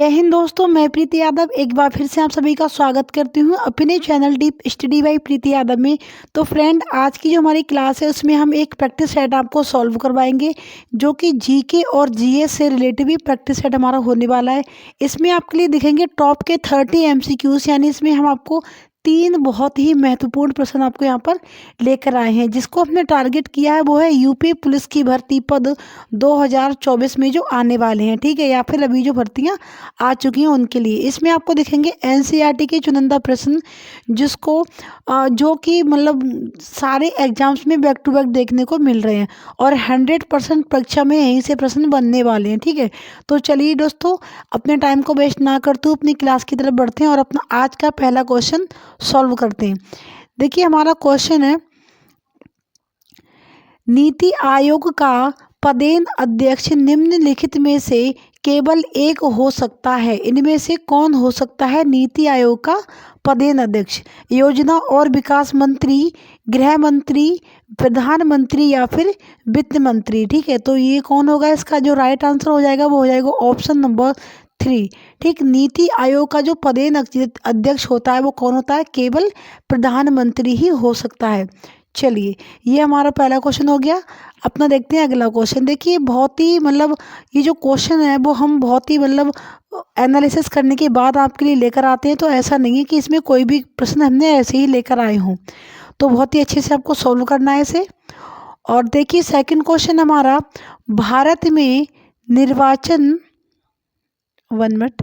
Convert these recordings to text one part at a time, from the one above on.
जय हिंद दोस्तों, मैं प्रीति यादव एक बार फिर से आप सभी का स्वागत करती हूँ अपने चैनल डीप स्टडी बाई प्रीति यादव में। तो फ्रेंड, आज की जो हमारी क्लास है उसमें हम एक प्रैक्टिस सेट आपको सॉल्व करवाएंगे जो कि जीके और जीएस से रिलेटेड भी प्रैक्टिस सेट हमारा होने वाला है। इसमें आपके लिए दिखेंगे टॉप के 30 एमसीक्यूज, यानी इसमें हम आपको 3 बहुत ही महत्वपूर्ण प्रश्न आपको यहाँ पर लेकर आए हैं। जिसको हमने टारगेट किया है वो है यूपी पुलिस की भर्ती पद 2024 में जो आने वाले हैं, ठीक है, या फिर अभी जो भर्तियां आ चुकी हैं उनके लिए। इसमें आपको दिखेंगे एनसीईआरटी के चुनिंदा प्रश्न, जिसको जो कि मतलब सारे एग्जाम्स में बैक टू बैक देखने को मिल रहे हैं और 100% परीक्षा में यहीं से प्रश्न बनने वाले हैं, ठीक है। तो चलिए दोस्तों, अपने टाइम को वेस्ट ना करते हुए अपनी क्लास की तरफ बढ़ते हैं और अपना आज का पहला क्वेश्चन सॉल्व करते हैं। देखिए, हमारा क्वेश्चन है, नीति आयोग का पदेन अध्यक्ष निम्नलिखित में से केवल एक हो सकता है। इनमें से कौन हो सकता है नीति आयोग का पदेन अध्यक्ष? योजना और विकास मंत्री, गृह मंत्री, प्रधानमंत्री या फिर वित्त मंत्री, ठीक है। तो ये कौन होगा? इसका जो राइट आंसर हो जाएगा वो हो जाएगा ऑप्शन नंबर 3, ठीक। नीति आयोग का जो पदेन अध्यक्ष होता है वो कौन होता है? केवल प्रधानमंत्री ही हो सकता है। चलिए, ये हमारा पहला क्वेश्चन हो गया। अपना देखते हैं अगला क्वेश्चन। देखिए, बहुत ही मतलब ये जो क्वेश्चन है वो हम बहुत ही मतलब एनालिसिस करने के बाद आपके लिए लेकर आते हैं। तो ऐसा नहीं है कि इसमें कोई भी प्रश्न हमने ऐसे ही लेकर आए हों, तो बहुत ही अच्छे से आपको सॉल्व करना है इसे। और देखिए, सेकंड क्वेश्चन हमारा, भारत में निर्वाचन 1 मिनट,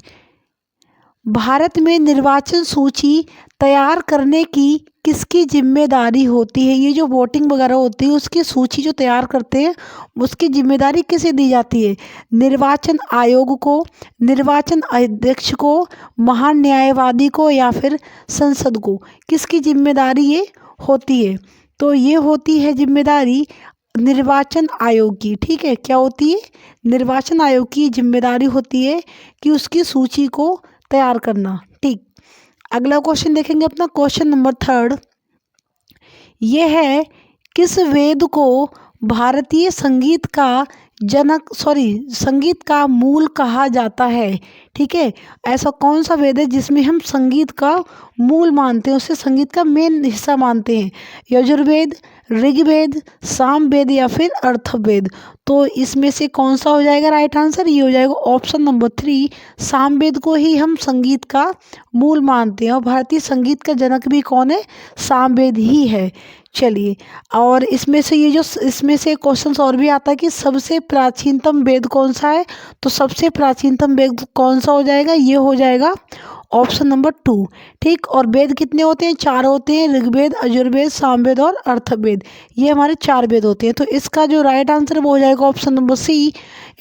भारत में निर्वाचन सूची तैयार करने की किसकी जिम्मेदारी होती है? ये जो वोटिंग वगैरह होती है उसकी सूची जो तैयार करते हैं उसकी जिम्मेदारी किसे दी जाती है? निर्वाचन आयोग को, निर्वाचन अध्यक्ष को, महान न्यायवादी को या फिर संसद को? किसकी जिम्मेदारी ये होती है? तो ये होती है जिम्मेदारी निर्वाचन आयोग की, ठीक है। क्या होती है? निर्वाचन आयोग की जिम्मेदारी होती है कि उसकी सूची को तैयार करना, ठीक। अगला क्वेश्चन देखेंगे अपना, क्वेश्चन नंबर 3, ये है, किस वेद को भारतीय संगीत का संगीत का मूल कहा जाता है? ठीक है, ऐसा कौन सा वेद है जिसमें हम संगीत का मूल मानते हैं, उससे संगीत का मेन हिस्सा मानते हैं? यजुर्वेद, ऋग्वेद, सामवेद या फिर अर्थवेद? तो इसमें से कौन सा हो जाएगा राइट आंसर? ये हो जाएगा ऑप्शन नंबर 3, सामवेद को ही हम संगीत का मूल मानते हैं। और भारतीय संगीत का जनक भी कौन है? सामवेद ही है। चलिए, और इसमें से इसमें से क्वेश्चन और भी आता है कि सबसे प्राचीनतम वेद कौन सा है? तो सबसे प्राचीनतम वेद कौन सा हो जाएगा? ये हो जाएगा ऑप्शन नंबर 2, ठीक। और वेद कितने होते हैं? 4 होते हैं, ऋग्वेद, यजुर्वेद, सामवेद और अर्थवेद। ये हमारे 4 वेद होते हैं। तो इसका जो राइट आंसर वो हो जाएगा ऑप्शन नंबर सी,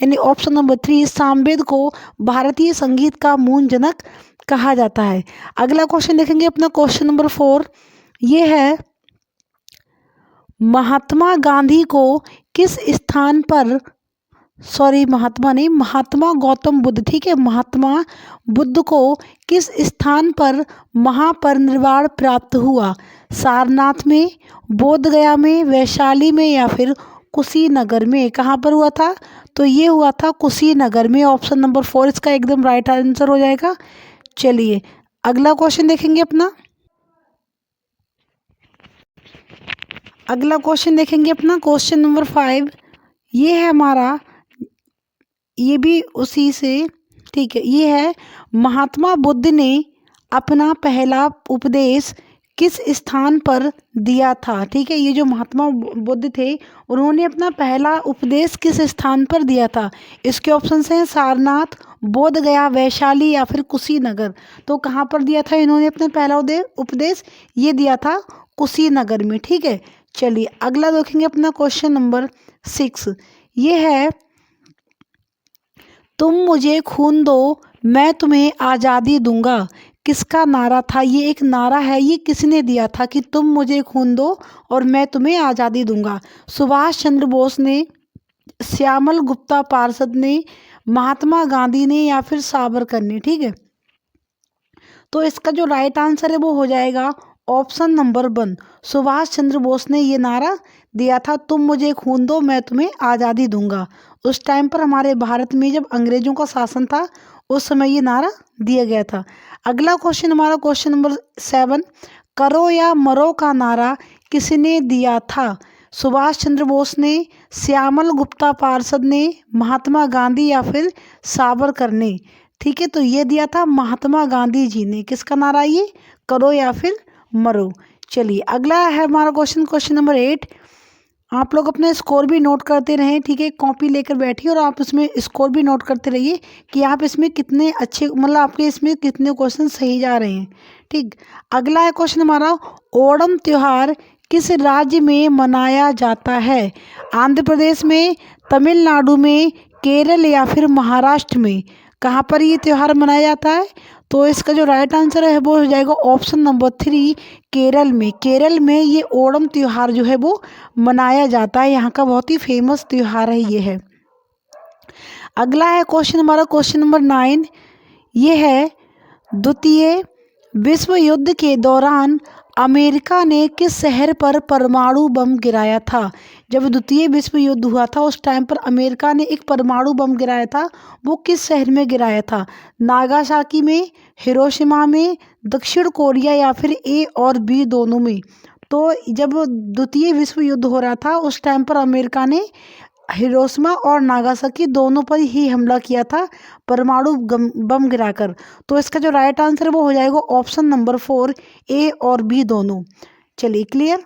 यानी ऑप्शन नंबर 3, सामवेद को भारतीय संगीत का मूल जनक कहा जाता है। अगला क्वेश्चन देखेंगे अपना, क्वेश्चन नंबर 4, ये है, महात्मा गांधी को किस स्थान पर, महात्मा नहीं, महात्मा गौतम बुद्ध, ठीक है, महात्मा बुद्ध को किस स्थान पर महापरिनिर्वाण प्राप्त हुआ? सारनाथ में, बोध गया में, वैशाली में या फिर कुशीनगर में? कहाँ पर हुआ था? तो ये हुआ था कुशीनगर में। ऑप्शन नंबर 4 इसका एकदम राइट आंसर हो जाएगा। चलिए, अगला क्वेश्चन देखेंगे अपना, अगला क्वेश्चन देखेंगे अपना, क्वेश्चन नंबर 5, ये है हमारा, ये भी उसी से, ठीक है। ये है, महात्मा बुद्ध ने अपना पहला उपदेश किस स्थान पर दिया था? ठीक है, ये जो महात्मा बुद्ध थे उन्होंने अपना पहला उपदेश किस स्थान पर दिया था? इसके ऑप्शन हैं सारनाथ, बोध गया, वैशाली या फिर कुशीनगर। तो कहाँ पर दिया था इन्होंने अपना पहला उपदेश? ये दिया था कुशीनगर में, ठीक है। चलिए, अगला देखेंगे अपना, क्वेश्चन नंबर 6, ये है, तुम मुझे खून दो मैं तुम्हें आज़ादी दूंगा, किसका नारा था? ये एक नारा है, ये किसने दिया था कि तुम मुझे खून दो और मैं तुम्हें आज़ादी दूंगा? सुभाष चंद्र बोस ने, श्यामल गुप्ता पार्षद ने, महात्मा गांधी ने या फिर सावरकर ने? ठीक है, तो इसका जो राइट आंसर है वो हो जाएगा ऑप्शन नंबर 1, सुभाष चंद्र बोस ने ये नारा दिया था, तुम मुझे खून दो मैं तुम्हें आज़ादी दूंगा। उस टाइम पर हमारे भारत में जब अंग्रेजों का शासन था उस समय ये नारा दिया गया था। अगला क्वेश्चन हमारा क्वेश्चन नंबर 7, करो या मरो का नारा किसने दिया था? सुभाष चंद्र बोस ने, श्यामल गुप्ता पार्षद ने, महात्मा गांधी या फिर सावरकर ने? ठीक है, तो ये दिया था महात्मा गांधी जी ने। किसका नारा ये? करो या फिर मरो। चलिए अगला है हमारा क्वेश्चन, क्वेश्चन नंबर 8। आप लोग अपने स्कोर भी नोट करते रहें, ठीक है, कॉपी लेकर बैठिए और आप इसमें स्कोर भी नोट करते रहिए कि आप इसमें कितने अच्छे, मतलब आपके इसमें कितने क्वेश्चन सही जा रहे हैं। ठीक, अगला है क्वेश्चन हमारा, ओणम त्योहार किस राज्य में मनाया जाता है? आंध्र प्रदेश में, तमिलनाडु में, केरल या फिर महाराष्ट्र में? कहाँ पर ये त्यौहार मनाया जाता है? तो इसका जो राइट आंसर है वो हो जाएगा ऑप्शन नंबर 3, केरल में। केरल में ये ओणम त्यौहार जो है वो मनाया जाता है, यहाँ का बहुत ही फेमस त्यौहार है ये है। अगला है क्वेश्चन हमारा क्वेश्चन नंबर 9, ये है द्वितीय विश्व युद्ध के दौरान अमेरिका ने किस शहर पर परमाणु बम गिराया था? जब द्वितीय विश्व युद्ध हुआ था उस टाइम पर अमेरिका ने एक परमाणु बम गिराया था, वो किस शहर में गिराया था? नागासाकी में, हिरोशिमा में, दक्षिण कोरिया या फिर ए और बी दोनों में? तो जब द्वितीय विश्व युद्ध हो रहा था उस टाइम पर अमेरिका ने हिरोशिमा और नागासाकी दोनों पर ही हमला किया था परमाणु बम गिराकर। तो इसका जो राइट आंसर है वो हो जाएगा ऑप्शन नंबर 4, ए और बी दोनों। चलिए क्लियर।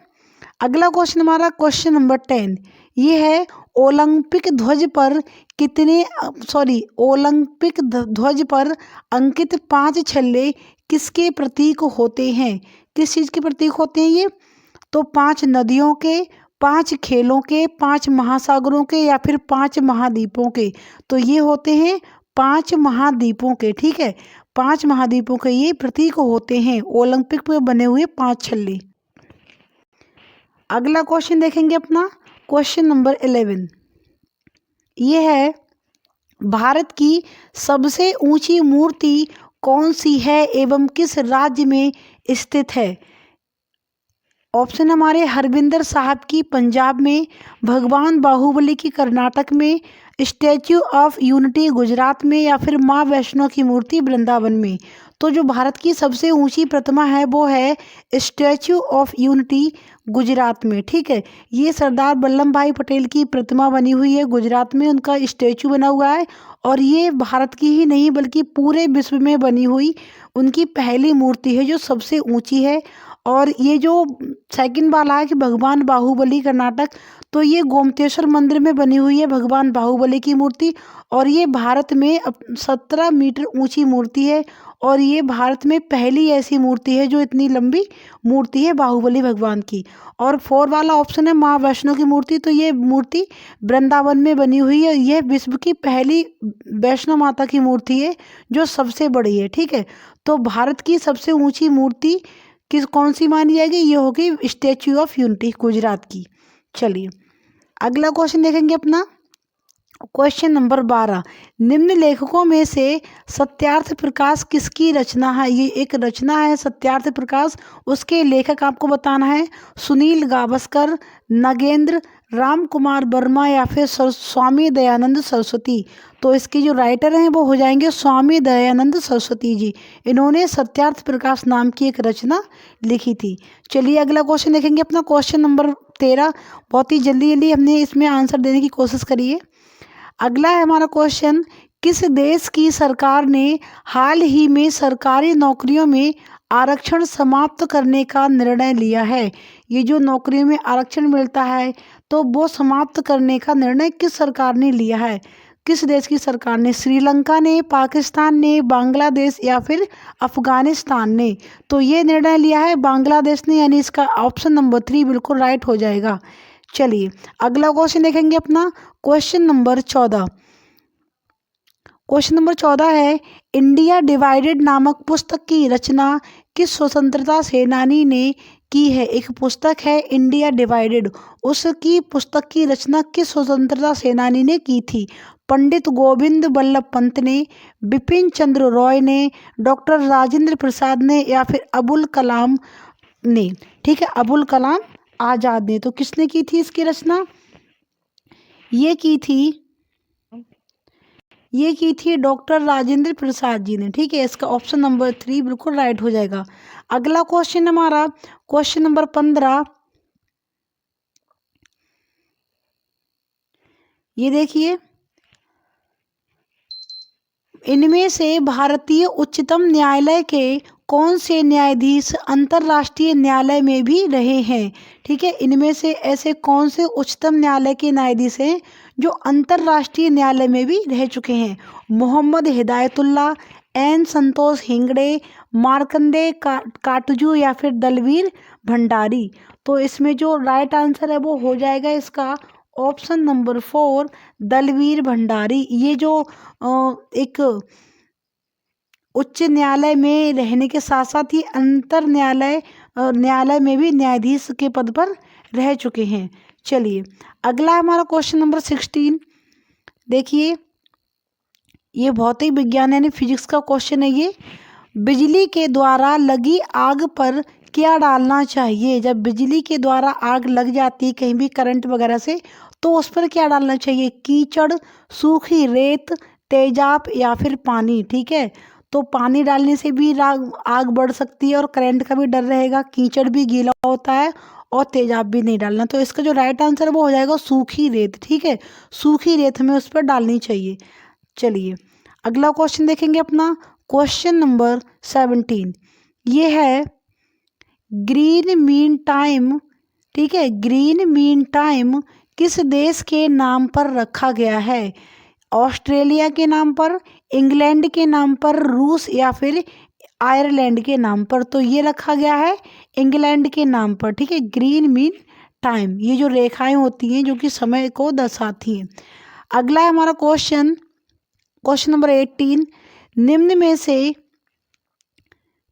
अगला क्वेश्चन हमारा क्वेश्चन नंबर 10, ये है ओलंपिक ध्वज पर ओलंपिक ध्वज पर अंकित 5 छल्ले किसके प्रतीक होते हैं? किस चीज़ के प्रतीक होते हैं ये? तो 5 नदियों के, 5 खेलों के, 5 महासागरों के या फिर 5 महाद्वीपों के? तो ये होते हैं 5 महाद्वीपों के। ठीक है, 5 महाद्वीपों के ये प्रतीक होते हैं ओलंपिक में बने हुए 5 छल्ले। अगला क्वेश्चन देखेंगे अपना क्वेश्चन नंबर 11, ये है भारत की सबसे ऊंची मूर्ति कौन सी है एवं किस राज्य में स्थित है? ऑप्शन हमारे हरविंदर साहब की पंजाब में, भगवान बाहुबली की कर्नाटक में, स्टैच्यू ऑफ यूनिटी गुजरात में या फिर माँ वैष्णो की मूर्ति वृंदावन में? तो जो भारत की सबसे ऊंची प्रतिमा है वो है स्टैच्यू ऑफ यूनिटी गुजरात में। ठीक है, ये सरदार वल्लभ भाई पटेल की प्रतिमा बनी हुई है गुजरात में, उनका स्टैच्यू बना हुआ है और ये भारत की ही नहीं बल्कि पूरे विश्व में बनी हुई उनकी पहली मूर्ति है जो सबसे ऊंची है। और ये जो सेकंड वाला है कि भगवान बाहुबली कर्नाटक, तो ये गोमतेश्वर मंदिर में बनी हुई है भगवान बाहुबली की मूर्ति और ये भारत में 17 मीटर ऊंची मूर्ति है और ये भारत में पहली ऐसी मूर्ति है जो इतनी लंबी मूर्ति है बाहुबली भगवान की। और 4 वाला ऑप्शन है माँ वैष्णो की मूर्ति, तो ये मूर्ति वृंदावन में बनी हुई है। यह विश्व की पहली वैष्णो माता की मूर्ति है जो सबसे बड़ी है। ठीक है, तो भारत की सबसे ऊंची मूर्ति कौन सी मानी जाएगी? ये होगी स्टैच्यू ऑफ यूनिटी गुजरात की। चलिए अगला क्वेश्चन देखेंगे अपना क्वेश्चन नंबर 12, निम्न लेखकों में से सत्यार्थ प्रकाश किसकी रचना है? ये एक रचना है सत्यार्थ प्रकाश, उसके लेखक आपको बताना है सुनील गावस्कर, नगेंद्र, राम कुमार वर्मा या फिर स्वामी दयानंद सरस्वती? तो इसके जो राइटर हैं वो हो जाएंगे स्वामी दयानंद सरस्वती जी। इन्होंने सत्यार्थ प्रकाश नाम की एक रचना लिखी थी। चलिए अगला क्वेश्चन देखेंगे अपना क्वेश्चन नंबर 13, बहुत ही जल्दी जल्दी हमने इसमें आंसर देने की कोशिश करी है। अगला है हमारा क्वेश्चन, किस देश की सरकार ने हाल ही में सरकारी नौकरियों में आरक्षण समाप्त करने का निर्णय लिया है? ये जो नौकरियों में आरक्षण मिलता है तो वो समाप्त करने का निर्णय किस सरकार ने लिया है? किस देश की सरकार ने? श्रीलंका ने, पाकिस्तान ने, बांग्लादेश या फिर अफगानिस्तान ने? तो ये निर्णय लिया है बांग्लादेश ने, यानी इसका ऑप्शन नंबर 3 बिल्कुल राइट हो जाएगा। चलिए अगला क्वेश्चन देखेंगे अपना क्वेश्चन नंबर 14। क्वेश्चन नंबर 14 है इंडिया डिवाइडेड नामक पुस्तक की रचना किस स्वतंत्रता सेनानी ने की है? एक पुस्तक है इंडिया डिवाइडेड, उसकी पुस्तक की रचना किस स्वतंत्रता सेनानी ने की थी? पंडित गोविंद बल्लभ पंत ने, बिपिन चंद्र रॉय ने, डॉक्टर राजेंद्र प्रसाद ने या फिर अबुल कलाम ने? ठीक है, अबुल कलाम आजाद ने। तो किसने की थी इसकी रचना? ये की थी ये की थी डॉक्टर राजेंद्र प्रसाद जी ने। ठीक है, इसका ऑप्शन नंबर 3 बिल्कुल राइट हो जाएगा। अगला क्वेश्चन हमारा क्वेश्चन नंबर 15। ये देखिए, इनमें से भारतीय उच्चतम न्यायालय के कौन से न्यायाधीश अंतर्राष्ट्रीय न्यायालय में भी रहे हैं? ठीक है, इनमें से ऐसे कौन से उच्चतम न्यायालय के न्यायाधीश हैं जो अंतर्राष्ट्रीय न्यायालय में भी रह चुके हैं? मोहम्मद हिदायतुल्लाह, एन संतोष हेगड़े, मार्कंडे काटजू या फिर दलवीर भंडारी। तो इसमें जो राइट आंसर है वो हो जाएगा इसका ऑप्शन नंबर 4 दलवीर भंडारी। ये जो एक उच्च न्यायालय में रहने के साथ साथ ही अंतर न्यायालय न्यायालय में भी न्यायाधीश के पद पर रह चुके हैं। चलिए, अगला हमारा क्वेश्चन नंबर 16। देखिए, ये भौतिक विज्ञान यानी फिजिक्स का क्वेश्चन है। ये बिजली के द्वारा लगी आग पर क्या डालना चाहिए? जब बिजली के द्वारा आग लग जाती है कहीं भी करंट वगैरह से, तो उस पर क्या डालना चाहिए? कीचड़, सूखी रेत, तेजाब या फिर पानी। ठीक है, तो पानी डालने से भी आग बढ़ सकती है और करंट का भी डर रहेगा, कीचड़ भी गीला होता है और तेजाब भी नहीं डालना। तो इसका जो राइट आंसर है वो हो जाएगा सूखी रेत। ठीक है, सूखी रेत हमें उस पर डालनी चाहिए। चलिए, अगला क्वेश्चन देखेंगे अपना क्वेश्चन नंबर 17। ये है ग्रीन मीन टाइम। ठीक है, ग्रीन मीन टाइम किस देश के नाम पर रखा गया है? ऑस्ट्रेलिया के नाम पर, इंग्लैंड के नाम पर, रूस या फिर आयरलैंड के नाम पर? तो ये रखा गया है इंग्लैंड के नाम पर। ठीक है, ग्रीन मीन टाइम, ये जो रेखाएं होती हैं जो कि समय को दर्शाती हैं। अगला है हमारा क्वेश्चन नंबर 18। निम्न में से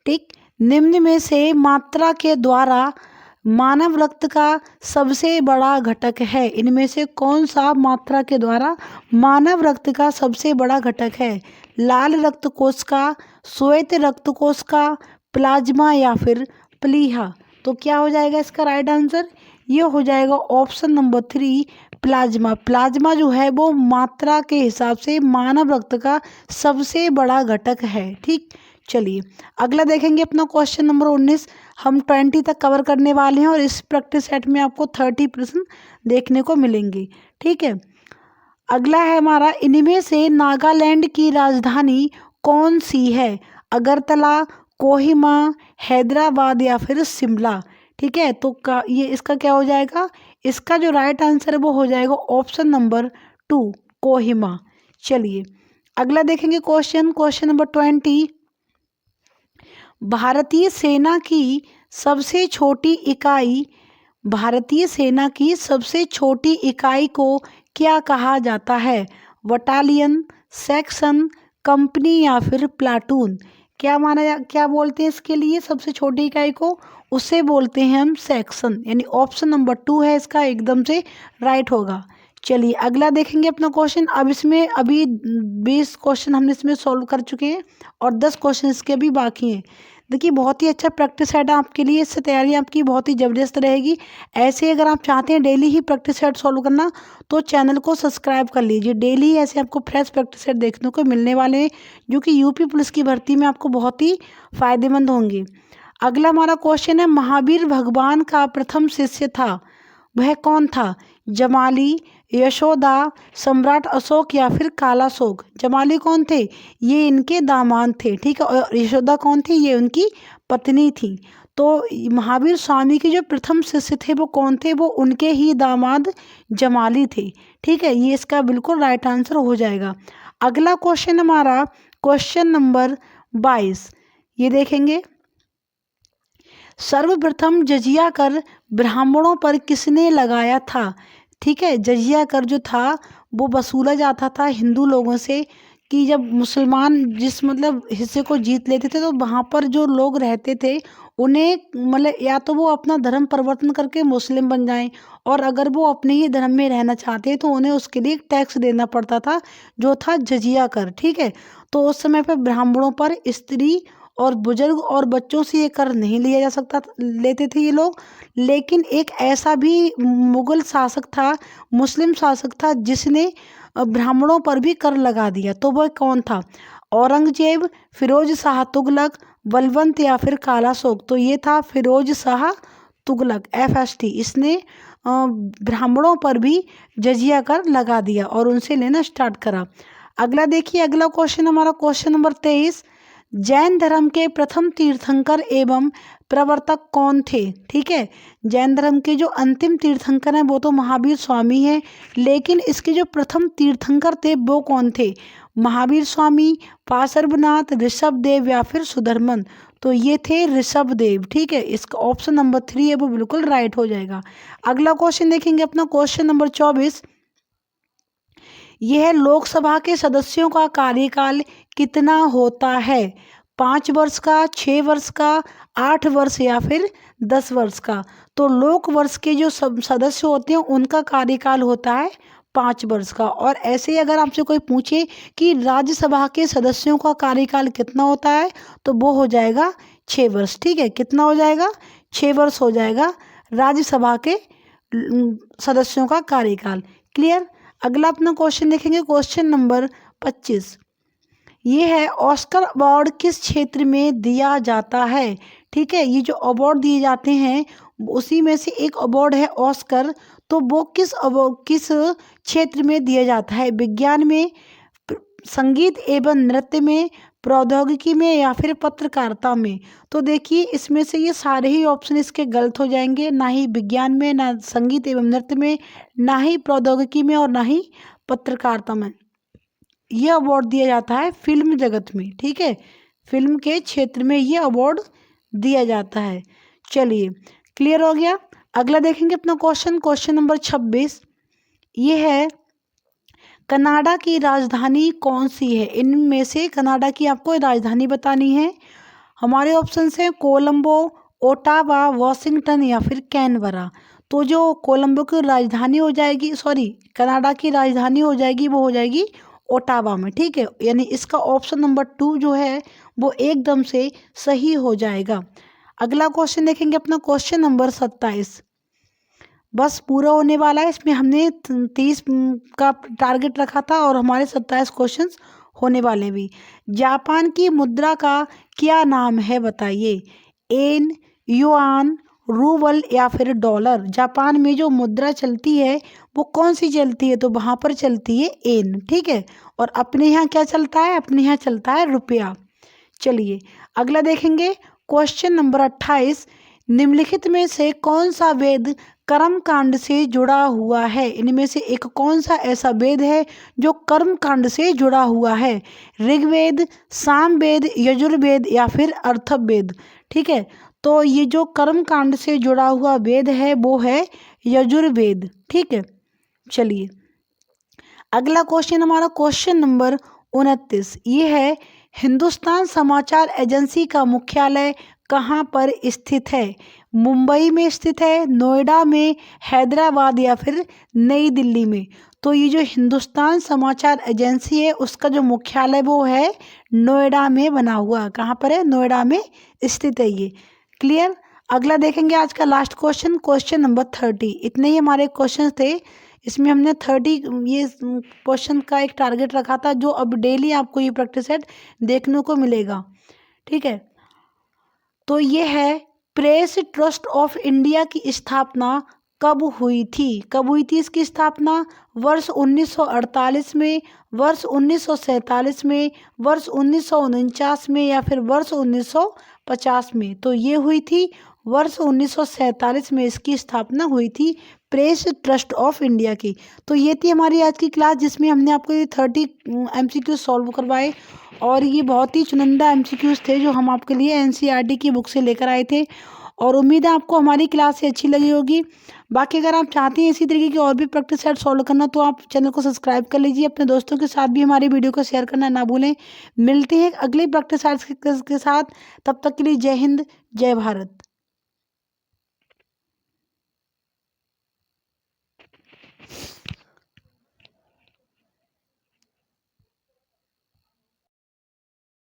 ठीक निम्न में से मात्रा के द्वारा मानव रक्त का सबसे बड़ा घटक है? इनमें से कौन सा मात्रा के द्वारा मानव रक्त का सबसे बड़ा घटक है? लाल रक्त कोष का, श्वेत रक्त कोष का, प्लाज्मा या फिर प्लीहा? तो क्या हो जाएगा इसका राइट आंसर? ये हो जाएगा ऑप्शन नंबर 3 प्लाज्मा। प्लाज्मा जो है वो मात्रा के हिसाब से मानव रक्त का सबसे बड़ा घटक है। ठीक, चलिए अगला देखेंगे अपना क्वेश्चन नंबर 19। हम 20 तक कवर करने वाले हैं और इस प्रैक्टिस सेट में आपको 30 प्रश्न देखने को मिलेंगे। ठीक है, अगला है हमारा इनमें से नागालैंड की राजधानी कौन सी है? अगरतला, कोहिमा, हैदराबाद या फिर शिमला? ठीक है, तो ये इसका क्या हो जाएगा? इसका जो राइट आंसर है वो हो जाएगा ऑप्शन नंबर 2 कोहिमा। चलिए, अगला देखेंगे क्वेश्चन नंबर 20। भारतीय सेना की सबसे छोटी इकाई को क्या कहा जाता है? बटालियन, सेक्शन, कंपनी या फिर प्लाटून? क्या बोलते हैं इसके लिए सबसे छोटी इकाई को? उसे बोलते हैं हम सेक्शन, यानी ऑप्शन नंबर 2 है इसका एकदम से राइट होगा। चलिए, अगला देखेंगे अपना क्वेश्चन। अब इसमें अभी 20 क्वेश्चन हमने इसमें सॉल्व कर चुके हैं और 10 क्वेश्चन इसके अभी बाकी हैं। देखिए, बहुत ही अच्छा प्रैक्टिस सेट है आपके लिए, इससे तैयारी आपकी बहुत ही ज़बरदस्त रहेगी। ऐसे अगर आप चाहते हैं डेली ही प्रैक्टिस सेट सॉल्व करना तो चैनल को सब्सक्राइब कर लीजिए। डेली ऐसे आपको फ्रेश प्रैक्टिस सेट देखने को मिलने वाले हैं जो कि यूपी पुलिस की भर्ती में आपको बहुत ही फायदेमंद होंगे। अगला हमारा क्वेश्चन है महावीर भगवान का प्रथम शिष्य था, वह कौन था? जमाली, यशोदा, सम्राट अशोक या फिर कालाशोक? जमाली कौन थे? ये इनके दामाद थे। ठीक है, और यशोदा कौन थी? ये उनकी पत्नी थी। तो महावीर स्वामी के जो प्रथम शिष्य थे वो कौन थे? वो उनके ही दामाद जमाली थे। ठीक है, ये इसका बिल्कुल राइट आंसर हो जाएगा। अगला क्वेश्चन हमारा क्वेश्चन नंबर 22। ये देखेंगे, सर्वप्रथम जजिया कर ब्राह्मणों पर किसने लगाया था? ठीक है, जजिया कर जो था वो वसूला जाता था हिंदू लोगों से कि जब मुसलमान जिस हिस्से को जीत लेते थे तो वहाँ पर जो लोग रहते थे उन्हें या तो वो अपना धर्म परिवर्तन करके मुस्लिम बन जाएं, और अगर वो अपने ही धर्म में रहना चाहते हैं तो उन्हें उसके लिए टैक्स देना पड़ता था जो था जजिया कर। ठीक है, तो उस समय पर ब्राह्मणों पर, स्त्री और बुजुर्ग और बच्चों से ये कर नहीं लिया जा सकता लेते थे ये लोग। लेकिन एक ऐसा भी मुगल शासक था, मुस्लिम शासक था, जिसने ब्राह्मणों पर भी कर लगा दिया, तो वह कौन था? औरंगजेब, फिरोज शाह तुगलक, बलवंत या फिर काला शोक? तो ये था फिरोज शाह तुगलक, FST। इसने ब्राह्मणों पर भी जजिया कर लगा दिया और उनसे लेना स्टार्ट करा। अगला देखिए, अगला क्वेश्चन हमारा क्वेश्चन नंबर 23। जैन धर्म के प्रथम तीर्थंकर एवं प्रवर्तक कौन थे? ठीक है, जैन धर्म के जो अंतिम तीर्थंकर हैं वो तो महावीर स्वामी हैं, लेकिन इसके जो प्रथम तीर्थंकर थे वो कौन थे? महावीर स्वामी, पार्श्वनाथ, ऋषभदेव या फिर सुधर्मन? तो ये थे ऋषभदेव। ठीक है, इसका ऑप्शन नंबर 3 है वो बिल्कुल राइट हो जाएगा। अगला क्वेश्चन देखेंगे अपना क्वेश्चन नंबर 24। यह लोकसभा के सदस्यों का कार्यकाल कितना होता है? 5 वर्ष का, 6 वर्ष का, 8 वर्ष या फिर 10 वर्ष का? तो लोक वर्ष के जो सब सदस्य होते हैं उनका कार्यकाल होता है 5 वर्ष का। और ऐसे ही अगर आपसे कोई पूछे कि राज्यसभा के सदस्यों का कार्यकाल कितना होता है, तो वो हो जाएगा 6 वर्ष। ठीक है, कितना हो जाएगा? 6 वर्ष हो जाएगा राज्यसभा के सदस्यों का कार्यकाल। क्लियर। अगला अपना क्वेश्चन देखेंगे क्वेश्चन नंबर 25। ये है ऑस्कर अवार्ड किस क्षेत्र में दिया जाता है? ठीक है, ये जो अवार्ड दिए जाते हैं उसी में से एक अवार्ड है ऑस्कर, तो वो किस क्षेत्र में दिया जाता है? विज्ञान में, संगीत एवं नृत्य में, प्रौद्योगिकी में या फिर पत्रकारिता में? तो देखिए इसमें से ये सारे ही ऑप्शन इसके गलत हो जाएंगे, ना ही विज्ञान में, ना संगीत एवं नृत्य में, ना ही प्रौद्योगिकी में और ना ही पत्रकारिता में। ये अवार्ड दिया जाता है फिल्म जगत में। ठीक है, फिल्म के क्षेत्र में ये अवार्ड दिया जाता है। चलिए, क्लियर हो गया। अगला देखेंगे अपना क्वेश्चन नंबर 26। ये है कनाडा की राजधानी कौन सी है? इनमें से कनाडा की आपको राजधानी बतानी है। हमारे ऑप्शन हैं कोलंबो, ओटावा, वॉशिंगटन या फिर कैनबरा। तो जो कोलंबो की राजधानी हो जाएगी, सॉरी, कनाडा की राजधानी हो जाएगी, वो हो जाएगी ओटावा में। ठीक है, यानी इसका ऑप्शन नंबर 2 जो है वो एकदम से सही हो जाएगा। अगला क्वेश्चन देखेंगे अपना क्वेश्चन नंबर 27। बस पूरा होने वाला है, इसमें हमने 30 का टारगेट रखा था और हमारे 27 क्वेश्चंस होने वाले भी। जापान की मुद्रा का क्या नाम है बताइए? एन, युआन, रूबल या फिर डॉलर? जापान में जो मुद्रा चलती है वो कौन सी चलती है? तो वहाँ पर चलती है एन। ठीक है, और अपने यहाँ क्या चलता है? अपने यहाँ चलता है रुपया। चलिए, अगला देखेंगे क्वेश्चन नंबर 28। निम्नलिखित में से कौन सा वेद कर्म कांड से जुड़ा हुआ है? इनमें से एक कौन सा ऐसा वेद है जो कर्म कांड से जुड़ा हुआ है? ऋग्वेद, सामवेद, यजुर्वेद या फिर अथर्ववेद? ठीक है, तो ये जो कर्म कांड से जुड़ा हुआ वेद है वो है यजुर्वेद। ठीक है, चलिए अगला क्वेश्चन हमारा क्वेश्चन नंबर 29। ये है हिंदुस्तान समाचार एजेंसी का मुख्यालय कहाँ पर स्थित है? मुंबई में स्थित है, नोएडा में, हैदराबाद या फिर नई दिल्ली में? तो ये जो हिंदुस्तान समाचार एजेंसी है उसका जो मुख्यालय वो है नोएडा में बना हुआ। कहाँ पर है? नोएडा में स्थित है ये। क्लियर। अगला देखेंगे आज का लास्ट क्वेश्चन नंबर 30। इतने ही हमारे क्वेश्चन थे, इसमें हमने 30 ये क्वेश्चन का एक टारगेट रखा था जो अब डेली आपको ये प्रैक्टिस सेट देखने को मिलेगा। ठीक है, तो ये है प्रेस ट्रस्ट ऑफ इंडिया की स्थापना कब हुई थी? कब हुई थी इसकी स्थापना? वर्ष 1948 में, वर्ष 1947 में, वर्ष 1949 में या फिर वर्ष 1950 में? तो ये हुई थी वर्ष 1947 में इसकी स्थापना हुई थी प्रेस ट्रस्ट ऑफ इंडिया की। तो ये थी हमारी आज की क्लास जिसमें हमने आपको ये 30 MCQ सॉल्व करवाए और ये बहुत ही चुनिंदा MCQs थे जो हम आपके लिए NCERT की बुक से लेकर आए थे और उम्मीद है आपको हमारी क्लास से अच्छी लगी होगी। बाकी अगर आप चाहते हैं इसी तरीके की और भी प्रैक्टिस सेट सॉल्व करना तो आप चैनल को सब्सक्राइब कर लीजिए, अपने दोस्तों के साथ भी हमारी वीडियो को शेयर करना ना भूलें। मिलते हैं अगले प्रैक्टिस सेट्स के साथ, तब तक के लिए जय हिंद, जय भारत।